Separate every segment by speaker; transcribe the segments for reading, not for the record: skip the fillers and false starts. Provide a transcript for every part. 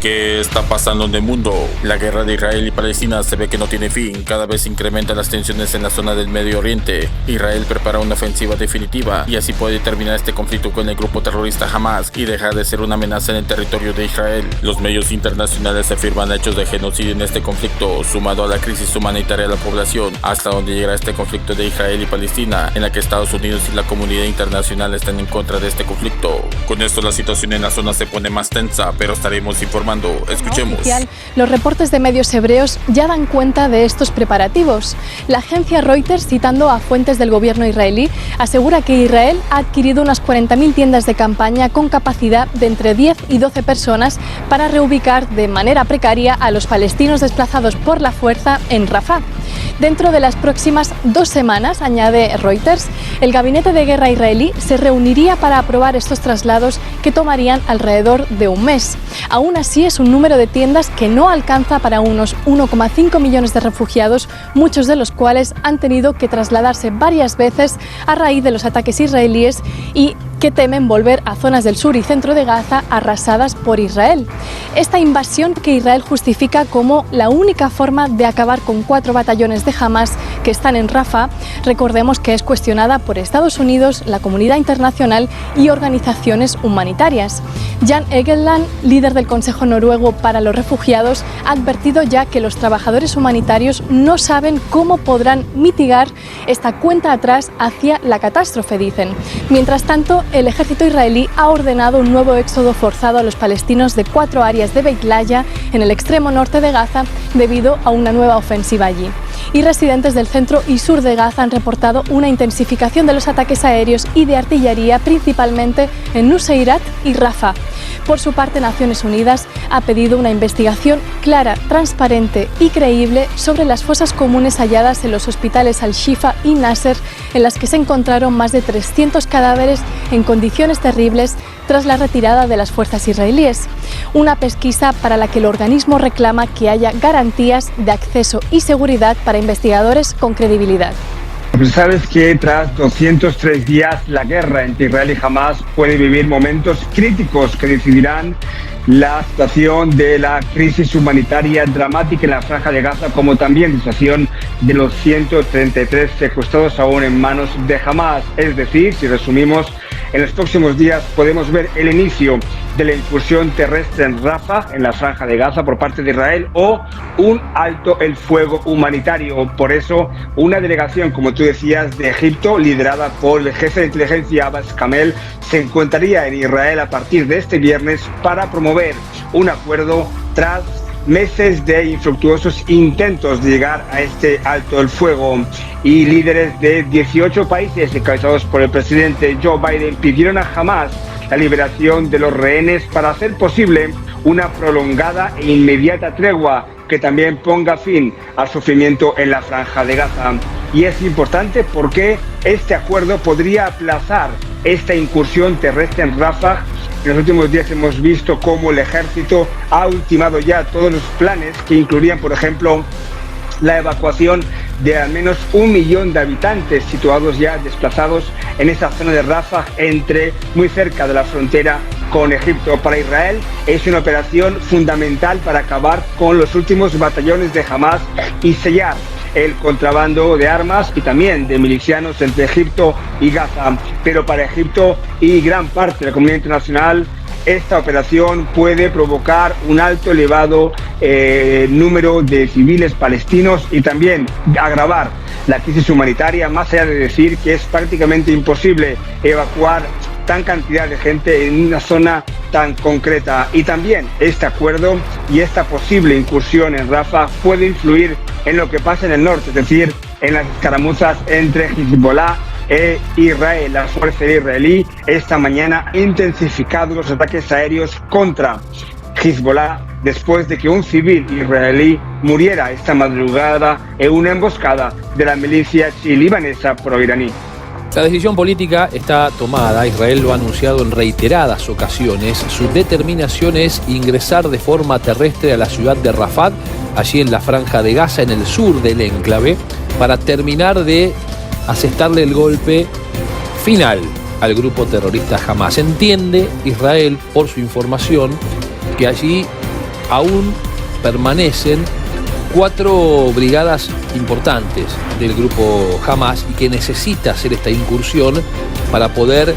Speaker 1: ¿Qué está pasando en el mundo? La guerra de Israel y Palestina se ve que no tiene fin. Cada vez incrementan las tensiones en la zona del Medio Oriente. Israel prepara una ofensiva definitiva y así puede terminar este conflicto con el grupo terrorista Hamas y dejar de ser una amenaza en el territorio de Israel. Los medios internacionales afirman hechos de genocidio en este conflicto, sumado a la crisis humanitaria de la población. ¿Hasta dónde llegará este conflicto de Israel y Palestina, en la que Estados Unidos y la comunidad internacional están en contra de este conflicto? Con esto la situación en la zona se pone más tensa, pero estaremos informando. Escuchemos.
Speaker 2: Los reportes de medios hebreos ya dan cuenta de estos preparativos. La agencia Reuters, citando a fuentes del gobierno israelí, asegura que Israel ha adquirido unas 40.000 tiendas de campaña con capacidad de entre 10 y 12 personas para reubicar de manera precaria a los palestinos desplazados por la fuerza en Rafah. Dentro de las próximas 2 semanas, añade Reuters, el gabinete de guerra israelí se reuniría para aprobar estos traslados que tomarían alrededor de un mes. Aún así, es un número de tiendas que no alcanza para unos 1,5 millones de refugiados, muchos de los cuales han tenido que trasladarse varias veces a raíz de los ataques israelíes y que temen volver a zonas del sur y centro de Gaza arrasadas por Israel. Esta invasión que Israel justifica como la única forma de acabar con 4 batallones de Hamas que están en Rafah, recordemos que es cuestionada por Estados Unidos, la comunidad internacional y organizaciones humanitarias. Jan Egeland, líder del Consejo Noruego para los Refugiados, ha advertido ya que los trabajadores humanitarios no saben cómo podrán mitigar esta cuenta atrás hacia la catástrofe, dicen. Mientras tanto, el ejército israelí ha ordenado un nuevo éxodo forzado a los palestinos de 4 áreas de Beit Laya, en el extremo norte de Gaza, debido a una nueva ofensiva allí. Y residentes del centro y sur de Gaza han reportado una intensificación de los ataques aéreos y de artillería, principalmente en Nuseirat y Rafah. Por su parte, Naciones Unidas ha pedido una investigación clara, transparente y creíble sobre las fosas comunes halladas en los hospitales Al-Shifa y Nasser, en las que se encontraron más de 300 cadáveres en condiciones terribles tras la retirada de las fuerzas israelíes. Una pesquisa para la que el organismo reclama que haya garantías de acceso y seguridad para investigadores con credibilidad.
Speaker 3: Sabes que tras 203 días la guerra entre Israel y Hamas puede vivir momentos críticos que decidirán la situación de la crisis humanitaria dramática en la Franja de Gaza, como también la situación de los 133 secuestrados aún en manos de Hamas. Es decir, si resumimos, en los próximos días podemos ver el inicio de la incursión terrestre en Rafah, en la Franja de Gaza, por parte de Israel, o un alto el fuego humanitario. Por eso, una delegación, como tú decías, de Egipto, liderada por el jefe de inteligencia Abbas Kamel, se encontraría en Israel a partir de este viernes para promover un acuerdo tras meses de infructuosos intentos de llegar a este alto el fuego. Y líderes de 18 países encabezados por el presidente Joe Biden pidieron a Hamas la liberación de los rehenes para hacer posible una prolongada e inmediata tregua que también ponga fin al sufrimiento en la Franja de Gaza. Y es importante porque este acuerdo podría aplazar esta incursión terrestre en Rafah. En los últimos días hemos visto cómo el ejército ha ultimado ya todos los planes que incluirían, por ejemplo, la evacuación de al menos 1 millón de habitantes situados ya desplazados en esa zona de Rafah, muy cerca de la frontera con Egipto. Para Israel es una operación fundamental para acabar con los últimos batallones de Hamas y sellar el contrabando de armas y también de milicianos entre Egipto y Gaza. Pero para Egipto y gran parte de la comunidad internacional, esta operación puede provocar un elevado número de civiles palestinos y también agravar la crisis humanitaria, más allá de decir que es prácticamente imposible evacuar tan cantidad de gente en una zona tan concreta. Y también este acuerdo y esta posible incursión en Rafah puede influir en lo que pasa en el norte, es decir, en las escaramuzas entre Hezbollah e Israel. La fuerza israelí esta mañana ha intensificado los ataques aéreos contra Hezbollah después de que un civil israelí muriera esta madrugada en una emboscada de la milicia chií-libanesa pro-iraní.
Speaker 4: La decisión política está tomada. Israel lo ha anunciado en reiteradas ocasiones. Su determinación es ingresar de forma terrestre a la ciudad de Rafah, allí en la Franja de Gaza, en el sur del enclave, para terminar de asestarle el golpe final al grupo terrorista Hamas. Entiende Israel, por su información, que allí aún permanecen 4 brigadas importantes del grupo Hamas y que necesita hacer esta incursión para poder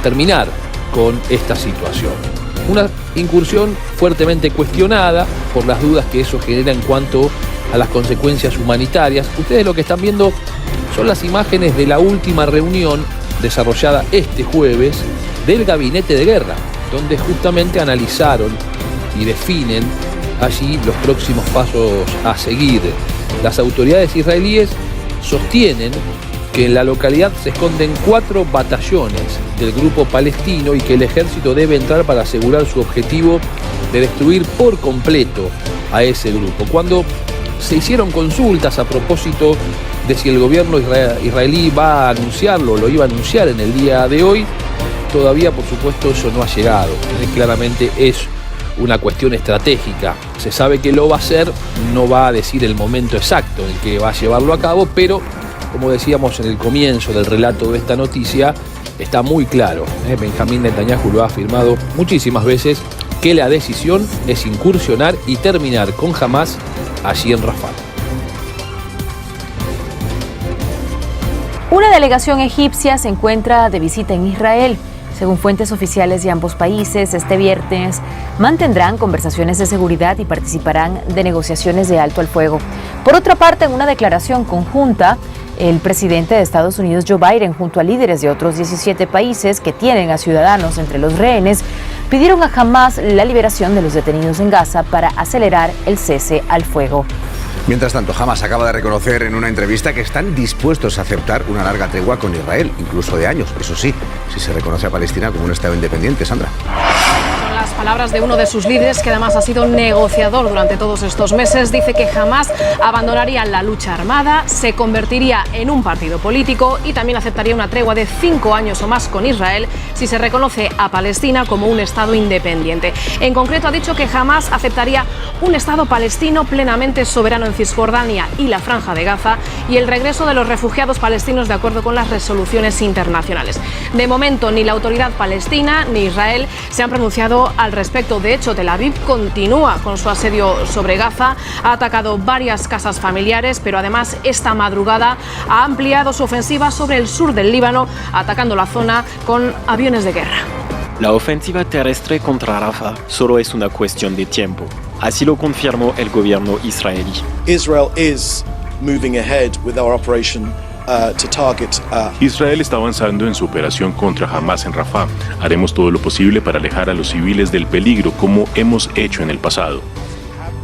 Speaker 4: terminar con esta situación. Una incursión fuertemente cuestionada por las dudas que eso genera en cuanto a las consecuencias humanitarias. Ustedes lo que están viendo son las imágenes de la última reunión desarrollada este jueves del Gabinete de Guerra, donde justamente analizaron y definen allí los próximos pasos a seguir. Las autoridades israelíes sostienen que en la localidad se esconden 4 batallones del grupo palestino y que el ejército debe entrar para asegurar su objetivo de destruir por completo a ese grupo. Cuando se hicieron consultas a propósito de si el gobierno israelí va a anunciarlo, lo iba a anunciar en el día de hoy, todavía por supuesto eso no ha llegado. Claramente es una cuestión estratégica. Se sabe que lo va a hacer, no va a decir el momento exacto en que va a llevarlo a cabo, pero como decíamos en el comienzo del relato de esta noticia, está muy claro, Benjamín Netanyahu lo ha afirmado muchísimas veces, que la decisión es incursionar y terminar con Hamas allí en Rafah.
Speaker 5: Una delegación egipcia se encuentra de visita en Israel. Según fuentes oficiales de ambos países, este viernes mantendrán conversaciones de seguridad y participarán de negociaciones de alto al fuego. Por otra parte, en una declaración conjunta, el presidente de Estados Unidos, Joe Biden, junto a líderes de otros 17 países que tienen a ciudadanos entre los rehenes, pidieron a Hamas la liberación de los detenidos en Gaza para acelerar el cese al fuego.
Speaker 6: Mientras tanto, Hamas acaba de reconocer en una entrevista que están dispuestos a aceptar una larga tregua con Israel, incluso de años. Eso sí, si se reconoce a Palestina como un Estado independiente. Sandra.
Speaker 7: Son las palabras de uno de sus líderes, que además ha sido negociador durante todos estos meses. Dice que Hamas abandonaría la lucha armada, se convertiría en un partido político y también aceptaría una tregua de 5 años o más con Israel si se reconoce a Palestina como un Estado independiente. En concreto, ha dicho que Hamas aceptaría un Estado palestino plenamente soberano en Cisjordania y la Franja de Gaza y el regreso de los refugiados palestinos de acuerdo con las resoluciones internacionales. De momento, ni la autoridad palestina ni Israel se han pronunciado al respecto. De hecho, Tel Aviv continúa con su asedio sobre Gaza, ha atacado varias casas familiares, pero además esta madrugada ha ampliado su ofensiva sobre el sur del Líbano, atacando la zona con aviones de guerra.
Speaker 8: La ofensiva terrestre contra Rafah solo es una cuestión de tiempo. Así lo confirmó el gobierno israelí.
Speaker 9: Israel is moving ahead with our operation to target.
Speaker 10: Israel está avanzando en su operación contra Hamas en Rafah. Haremos todo lo posible para alejar a los civiles del peligro, como hemos hecho en el pasado.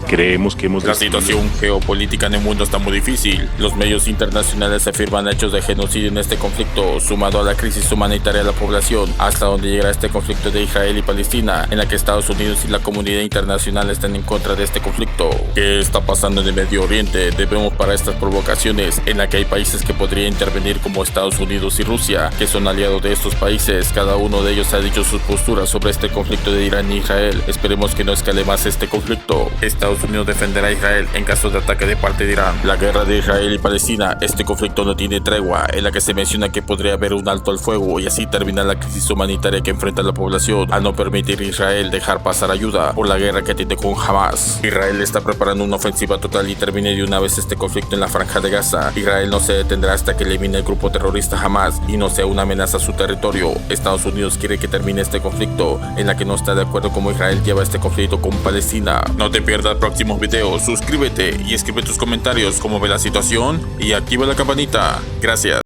Speaker 10: Creemos que
Speaker 1: La situación geopolítica en el mundo está muy difícil. Los medios internacionales afirman hechos de genocidio en este conflicto, sumado a la crisis humanitaria de la población, hasta donde llegará este conflicto de Israel y Palestina, en la que Estados Unidos y la comunidad internacional están en contra de este conflicto. ¿Qué está pasando en el Medio Oriente? Debemos parar estas provocaciones, en la que hay países que podrían intervenir como Estados Unidos y Rusia, que son aliados de estos países. Cada uno de ellos ha dicho sus posturas sobre este conflicto de Irán y Israel. Esperemos que no escale más este conflicto. Estados Unidos defenderá a Israel en caso de ataque de parte de Irán. La guerra de Israel y Palestina, este conflicto no tiene tregua, en la que se menciona que podría haber un alto al fuego y así terminar la crisis humanitaria que enfrenta la población, al no permitir a Israel dejar pasar ayuda por la guerra que tiene con Hamas. Israel está preparando una ofensiva total y termine de una vez este conflicto en la Franja de Gaza. Israel no se detendrá hasta que elimine el grupo terrorista Hamas y no sea una amenaza a su territorio. Estados Unidos quiere que termine este conflicto, en la que no está de acuerdo cómo Israel lleva este conflicto con Palestina. No te pierdas próximos videos, suscríbete y escribe tus comentarios cómo ve la situación y activa la campanita. Gracias.